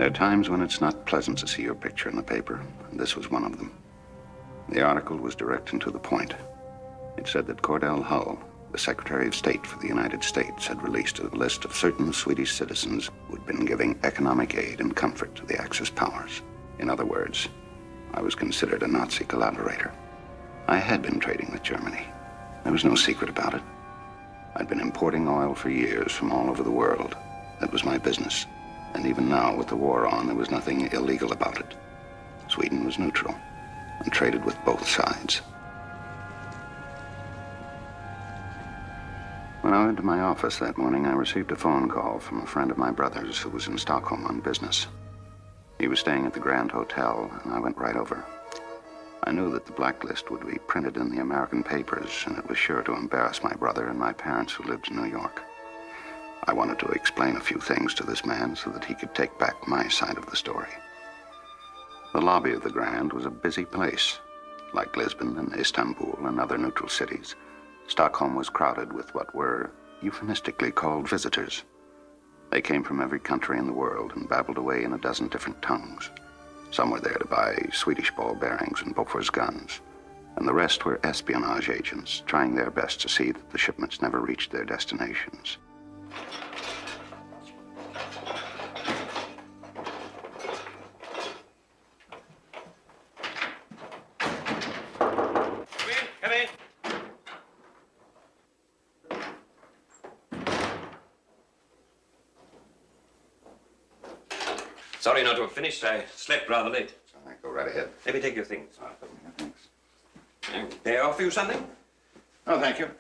There are times when it's not pleasant to see your picture in the paper, and this was one of them. The article was direct and to the point. It said that Cordell Hull, the Secretary of State for the United States, had released a list of certain Swedish citizens who had been giving economic aid and comfort to the Axis powers. In other words, I was considered a Nazi collaborator. I had been trading with Germany. There was no secret about it. I'd been importing oil for years from all over the world. That was my business. And even now, with the war on, there was nothing illegal about it. Sweden was neutral and traded with both sides. When I went to my office that morning, I received a phone call from a friend of my brother's who was in Stockholm on business. He was staying at the Grand Hotel, and I went right over. I knew that the blacklist would be printed in the American papers, and it was sure to embarrass my brother and my parents who lived in New York. I wanted to explain a few things to this man so that he could take back my side of the story. The lobby of the Grand was a busy place. Like Lisbon and Istanbul and other neutral cities, Stockholm was crowded with what were euphemistically called visitors. They came from every country in the world and babbled away in a dozen different tongues. Some were there to buy Swedish ball bearings and Bofors guns, and the rest were espionage agents trying their best to see that the shipments never reached their destinations. Come in. Sorry not to have finished. I slept rather late. All right, go right ahead. Let me take your things. Thanks. May I offer you something? Oh, thank you.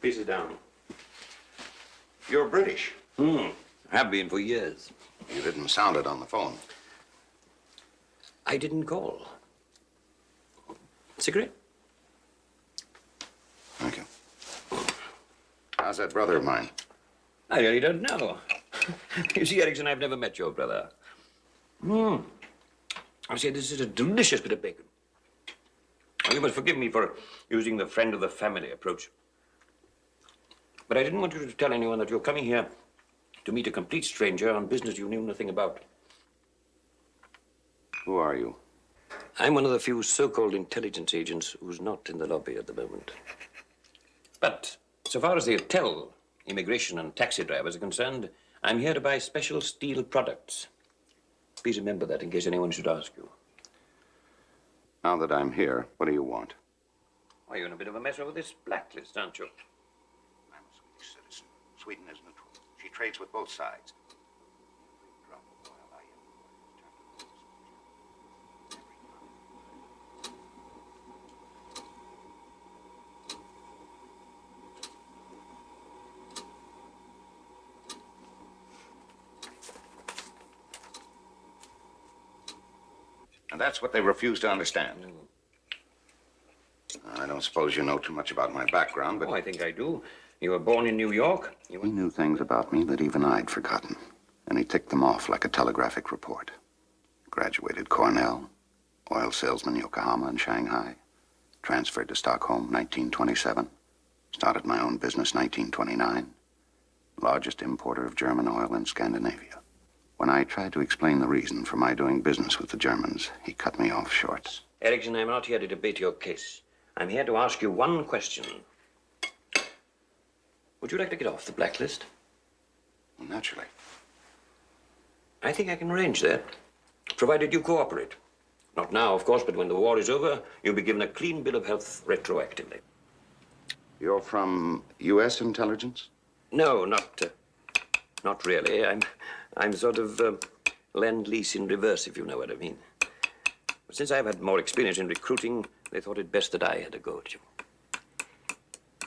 Please sit down. You're British. Have been for years. You didn't sound it on the phone. I didn't call. Cigarette? Thank you. How's that brother of mine? I really don't know. You see, Erickson, I've never met your brother. I say, this is a delicious bit of bacon. You must forgive me for using the friend of the family approach. But I didn't want you to tell anyone that you're coming here to meet a complete stranger on business you knew nothing about. Who are you? I'm one of the few so-called intelligence agents who's not in the lobby at the moment. But so far as the hotel, immigration, and taxi drivers are concerned, I'm here to buy special steel products. Please remember that in case anyone should ask you. Now that I'm here, what do you want? Well, you're in a bit of a mess over this blacklist, aren't you? I'm a Swedish citizen. Sweden is neutral. She trades with both sides. And that's what they refuse to understand. I don't suppose you know too much about my background, but... Oh, I think I do. You were born in New York. He knew things about me that even I'd forgotten, and he ticked them off like a telegraphic report. Graduated Cornell, oil salesman Yokohama and Shanghai, transferred to Stockholm 1927, started my own business 1929, largest importer of German oil in Scandinavia. When I tried to explain the reason for my doing business with the Germans, he cut me off short. Erickson, I'm not here to debate your case. I'm here to ask you one question. Would you like to get off the blacklist? Well, naturally. I think I can arrange that, provided you cooperate. Not now, of course, but when the war is over, you'll be given a clean bill of health retroactively. You're from U.S. intelligence? No, not really. I'm sort of lend-lease in reverse, if you know what I mean. But since I've had more experience in recruiting, they thought it best that I had a go at you.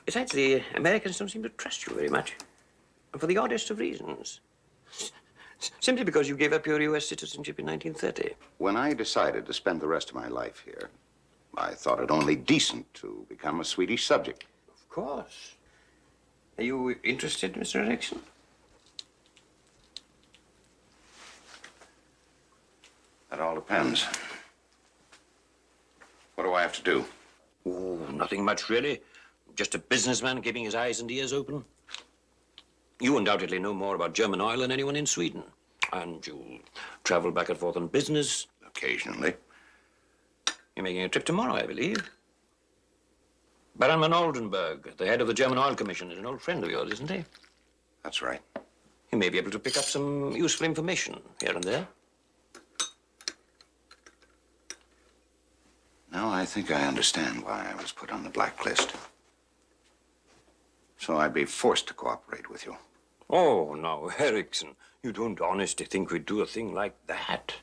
Besides, the Americans don't seem to trust you very much. And for the oddest of reasons. Simply because you gave up your U.S. citizenship in 1930. When I decided to spend the rest of my life here, I thought it only decent to become a Swedish subject. Of course. Are you interested, Mr. Erickson? That all depends. What do I have to do? Oh, nothing much, really. Just a businessman keeping his eyes and ears open. You undoubtedly know more about German oil than anyone in Sweden. And you travel back and forth on business? Occasionally. You're making a trip tomorrow, I believe. Baron von Oldenburg, the head of the German Oil Commission, is an old friend of yours, isn't he? That's right. He may be able to pick up some useful information here and there. Now I think I understand why I was put on the blacklist. So I'd be forced to cooperate with you. Oh, now, Erickson, you don't honestly think we'd do a thing like that?